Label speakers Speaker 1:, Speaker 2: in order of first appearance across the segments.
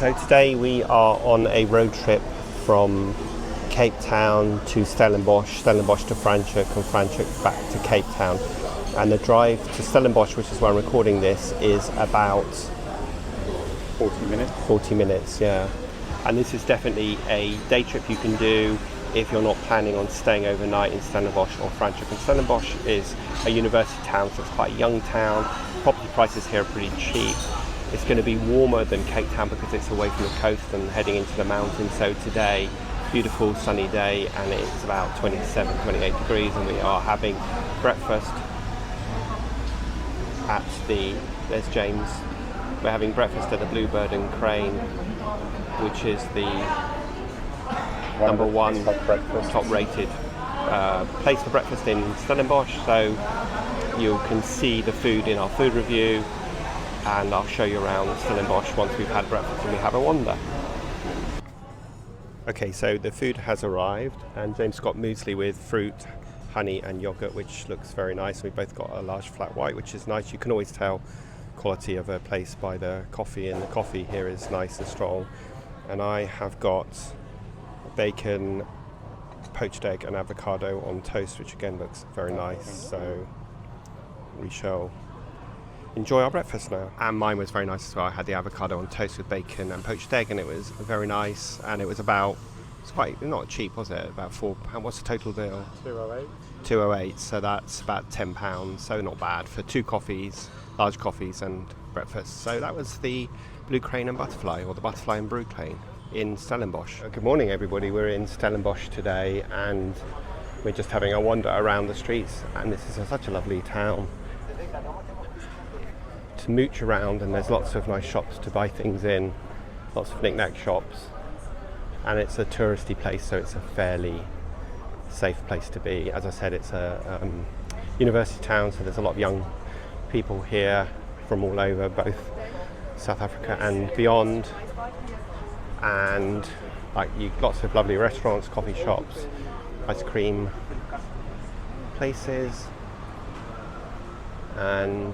Speaker 1: So today we are on a road trip from Cape Town to Stellenbosch, Stellenbosch to Franschhoek, and Franschhoek back to Cape Town. And the drive to Stellenbosch, which is where I'm recording this, is about
Speaker 2: 40 minutes.
Speaker 1: 40 minutes, yeah. And this is definitely a day trip you can do if you're not planning on staying overnight in Stellenbosch or Franschhoek. And Stellenbosch is a university town, so it's quite a young town. Property prices here are pretty cheap. It's going to be warmer than Cape Town because it's away from the coast and heading into the mountains. So today, beautiful sunny day, and it's about 27, 28 degrees, and we are having breakfast at there's James. We're having breakfast at the Bluebird and Crane, which is the number one top rated place for breakfast in Stellenbosch. So you can see the food in our food review, and I'll show you around Stellenbosch once we've had breakfast and we have a wander. Okay, so the food has arrived, and James got muesli with fruit, honey and yogurt, which looks very nice. We both got a large flat white, which is nice. You can always tell quality of a place by the coffee, and the coffee here is nice and strong. And I have got bacon, poached egg and avocado on toast, which again looks very nice. So we shall enjoy our breakfast now. And mine was very nice as well. I had the avocado on toast with bacon and poached egg, and it was very nice. And it was quite not cheap, was it? About £4. What's the total bill?
Speaker 2: 208.
Speaker 1: 208. So that's about £10. So not bad for two coffees, large coffees and breakfast. So that was the Blue Crane and Butterfly, or the Butterfly and Blue Crane in Stellenbosch. Good morning, everybody. We're in Stellenbosch today, and we're just having a wander around the streets. And this is such a lovely town to mooch around, and there's lots of nice shops to buy things in, lots of knick-knack shops, and it's a touristy place, so it's a fairly safe place to be. As I said, it's a university town, so there's a lot of young people here from all over, both South Africa and beyond, and lots of lovely restaurants, coffee shops, ice cream places, and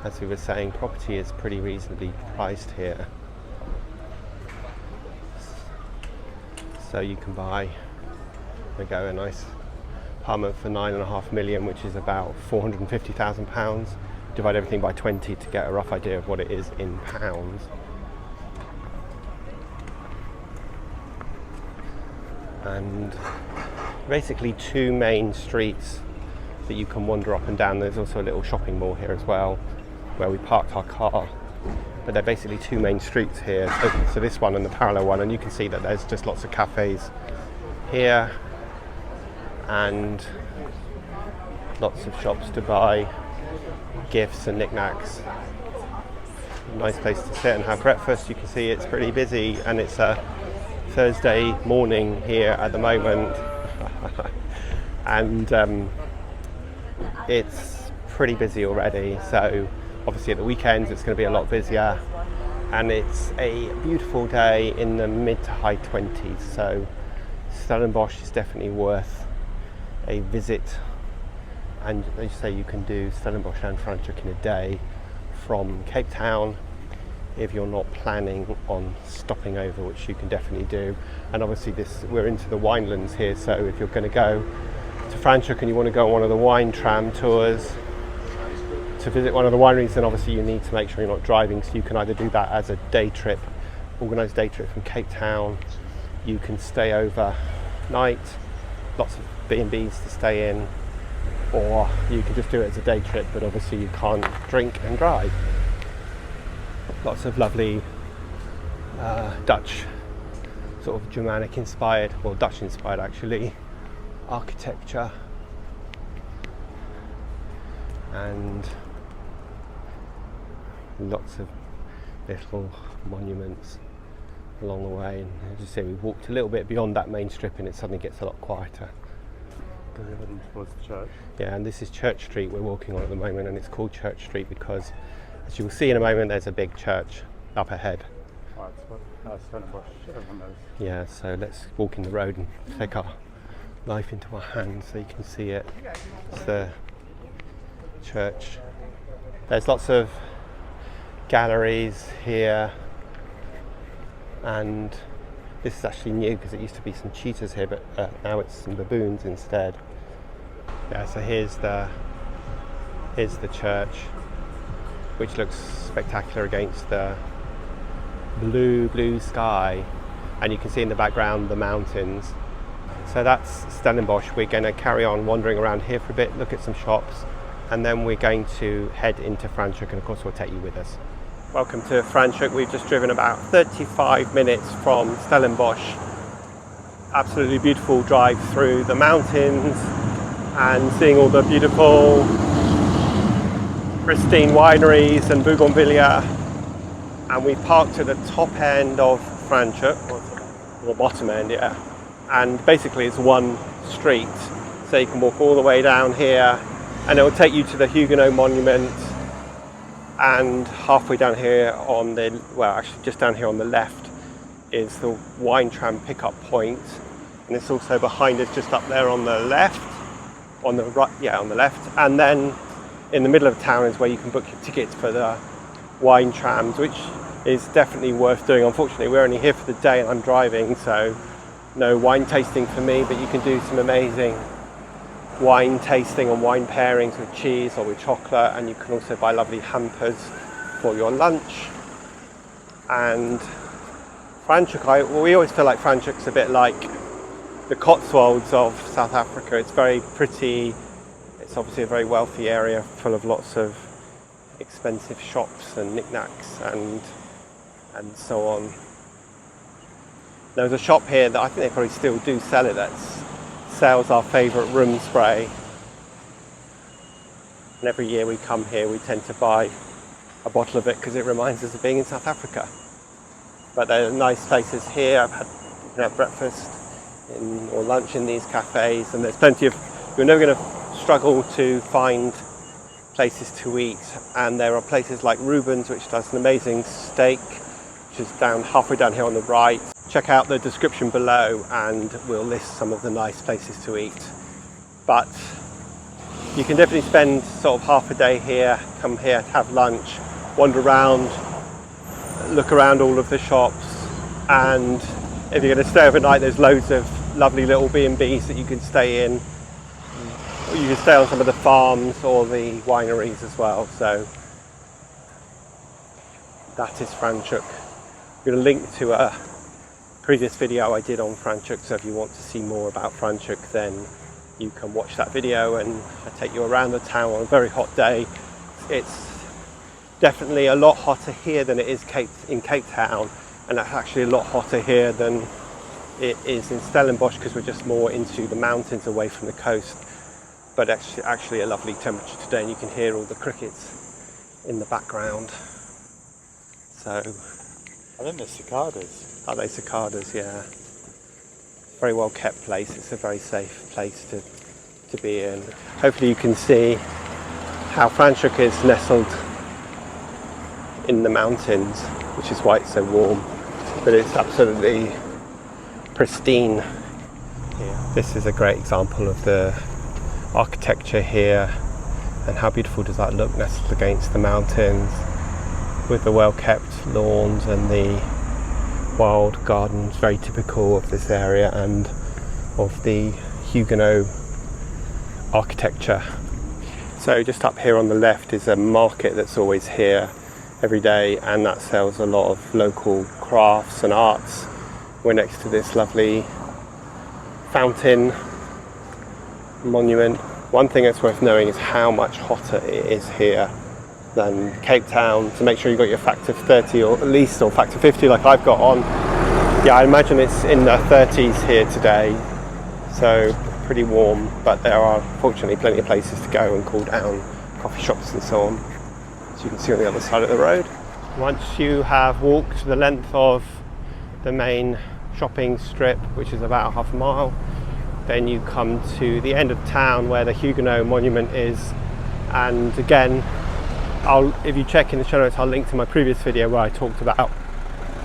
Speaker 1: as we were saying, property is pretty reasonably priced here. So you can buy a nice apartment for $9.5 million, which is about £450,000. Divide everything by 20 to get a rough idea of what it is in pounds. And basically two main streets that you can wander up and down. There's also a little shopping mall here as well, where we parked our car, but they're basically two main streets here. So this one and the parallel one, and you can see that there's just lots of cafes here and lots of shops to buy gifts and knickknacks. Nice place to sit and have breakfast. You can see it's pretty busy, and it's a Thursday morning here at the moment and it's pretty busy already. So obviously at the weekends it's going to be a lot busier, and it's a beautiful day in the mid to high 20s. So Stellenbosch is definitely worth a visit, and as you say, you can do Stellenbosch and Franschhoek in a day from Cape Town if you're not planning on stopping over, which you can definitely do. And obviously we're into the winelands here, so if you're going to go to Franschhoek and you want to go on one of the wine tram tours to visit one of the wineries, then obviously you need to make sure you're not driving. So you can either do that as a day trip, organised day trip from Cape Town. You can stay overnight, lots of B&Bs to stay in, or you can just do it as a day trip, but obviously you can't drink and drive. Lots of lovely Dutch, sort of Germanic inspired, well Dutch inspired actually, architecture, and lots of little monuments along the way. And as you say, we walked a little bit beyond that main strip and it suddenly gets a lot quieter.
Speaker 2: Towards the church.
Speaker 1: Yeah, and this is Church Street we're walking on at the moment, and it's called Church Street because, as you will see in a moment, there's a big church up ahead.
Speaker 2: Right, so Stellenbosch, everyone knows.
Speaker 1: Yeah, so let's walk in the road and take our life into our hands so you can see it. It's the church. There's lots of galleries here, and this is actually new because it used to be some cheetahs here, but now it's some baboons instead. Yeah, so here's the church, which looks spectacular against the blue sky, and you can see in the background the mountains. So that's Stellenbosch. We're going to carry on wandering around here for a bit, look at some shops, and then we're going to head into Franschhoek, and of course we'll take you with us. Welcome to Franschhoek. We've just driven about 35 minutes from Stellenbosch. Absolutely beautiful drive through the mountains and seeing all the beautiful pristine wineries and bougainvillea. And we parked at the top end of Franschhoek, or bottom end, yeah. And basically it's one street, so you can walk all the way down here and it will take you to the Huguenot monument, and halfway down here on the, well actually just down here on the left is the wine tram pickup point, and it's also behind us just up there on the left, on the right, yeah, on the left, and then in the middle of town is where you can book your tickets for the wine trams, which is definitely worth doing. Unfortunately we're only here for the day and I'm driving, so no wine tasting for me, but you can do some amazing wine tasting and wine pairings with cheese or with chocolate, and you can also buy lovely hampers for your lunch. And Franschhoek, we always feel like Franschhoek's a bit like the Cotswolds of South Africa. It's very pretty, it's obviously a very wealthy area full of lots of expensive shops and knickknacks and so on. There's a shop here that I think they probably still do sell it, that sells our favourite room spray. And every year we come here we tend to buy a bottle of it because it reminds us of being in South Africa. But there are nice places here. You can have breakfast or lunch in these cafes, and there's plenty of, you're never going to struggle to find places to eat. And there are places like Reuben's, which does an amazing steak, which is halfway down here on the right. Check out the description below and we'll list some of the nice places to eat. But you can definitely spend sort of half a day here, come here, have lunch, wander around, look around all of the shops, and if you're going to stay overnight there's loads of lovely little B&Bs that you can stay in. You can stay on some of the farms or the wineries as well. So that is Franschhoek. I'm going to link to a previous video I did on Franschhoek, so if you want to see more about Franschhoek then you can watch that video, and I take you around the town on a very hot day. It's definitely a lot hotter here than it is in Cape Town, and that's actually a lot hotter here than it is in Stellenbosch because we're just more into the mountains away from the coast. But actually a lovely temperature today, and you can hear all the crickets in the background. So
Speaker 2: I think they're cicadas.
Speaker 1: Are they cicadas? Yeah. Very well kept place. It's a very safe place to be in. Hopefully you can see how Franschhoek is nestled in the mountains, which is why it's so warm. But it's absolutely pristine here. This is a great example of the architecture here, and how beautiful does that look nestled against the mountains with the well kept lawns and the wild gardens, very typical of this area and of the Huguenot architecture. So just up here on the left is a market that's always here every day, and that sells a lot of local crafts and arts. We're next to this lovely fountain monument. One thing that's worth knowing is how much hotter it is here than Cape Town, so make sure you've got your factor 30 or at least, or factor 50 like I've got on. Yeah, I imagine it's in the 30s here today, so pretty warm, but there are fortunately plenty of places to go and cool down, coffee shops and so on, as you can see on the other side of the road. Once you have walked the length of the main shopping strip, which is about half a mile, then you come to the end of town where the Huguenot monument is. And again, if you check in the show notes, I'll link to my previous video where I talked about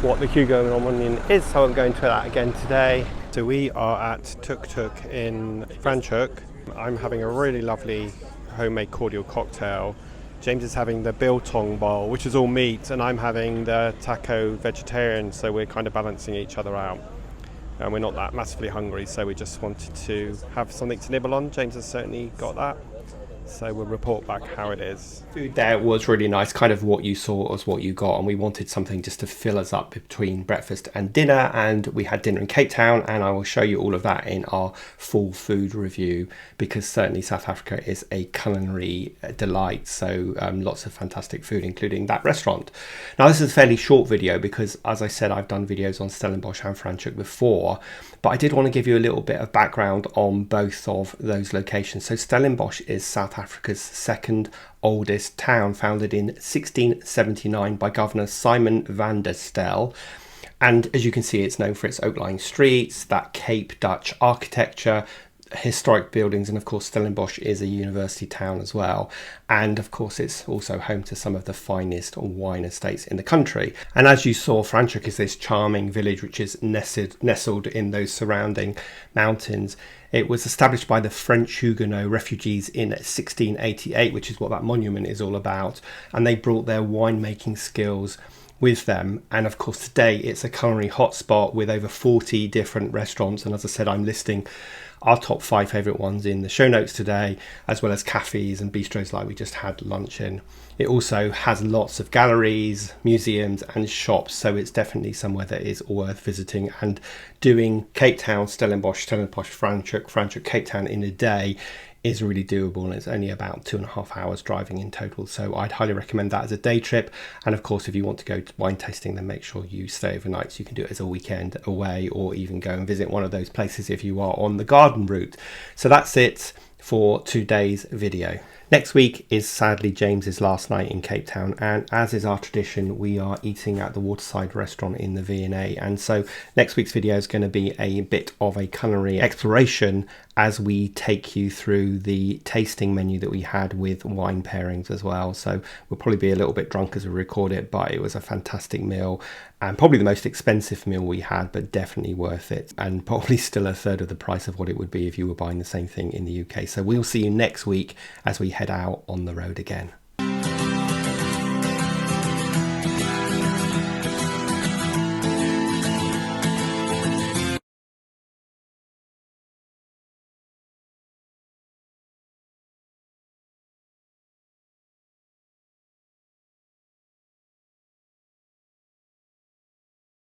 Speaker 1: what the Huguenot monument is, so I won't go into that again today. So we are at TukTuk in Franschhoek. I'm having a really lovely homemade cordial cocktail James is having the biltong bowl, which is all meat, and I'm having the taco vegetarian, so we're kind of balancing each other out. And we're not that massively hungry, so we just wanted to have something to nibble on. James has certainly got that, so we'll report back how it is. Food there was really nice, kind of what you saw was what you got, and we wanted something just to fill us up between breakfast and dinner, and we had dinner in Cape Town, and I will show you all of that in our full food review, because certainly South Africa is a culinary delight, so lots of fantastic food, including that restaurant. Now this is a fairly short video because, as I said, I've done videos on Stellenbosch and Franschhoek before, but I did want to give you a little bit of background on both of those locations. So Stellenbosch is South Africa's second oldest town, founded in 1679 by Governor Simon van der Stel. And as you can see, it's known for its oak-lined streets, that Cape Dutch architecture, historic buildings, and of course Stellenbosch is a university town as well, and of course it's also home to some of the finest wine estates in the country. And as you saw, Franschhoek is this charming village which is nestled in those surrounding mountains. It was established by the French Huguenot refugees in 1688, which is what that monument is all about, and they brought their winemaking skills with them. And of course today it's a culinary hotspot with over 40 different restaurants, and as I said, I'm listing our top 5 favourite ones in the show notes today, as well as cafes and bistros like we just had lunch in. It also has lots of galleries, museums and shops, so it's definitely somewhere that is worth visiting. And doing Cape Town, Stellenbosch, Franschhoek, Franschhoek, Cape Town in a day is really doable, and it's only about 2.5 hours driving in total, so I'd highly recommend that as a day trip. And of course, if you want to go to wine tasting, then make sure you stay overnight, so you can do it as a weekend away, or even go and visit one of those places if you are on the garden route. So that's it for today's video. Next week is sadly James's last night in Cape Town, and as is our tradition, we are eating at the waterside restaurant in the V&A. And so next week's video is going to be a bit of a culinary exploration as we take you through the tasting menu that we had with wine pairings as well. So we'll probably be a little bit drunk as we record it, but it was a fantastic meal, and probably the most expensive meal we had, but definitely worth it, and probably still a third of the price of what it would be if you were buying the same thing in the UK. So we'll see you next week as we head out on the road again.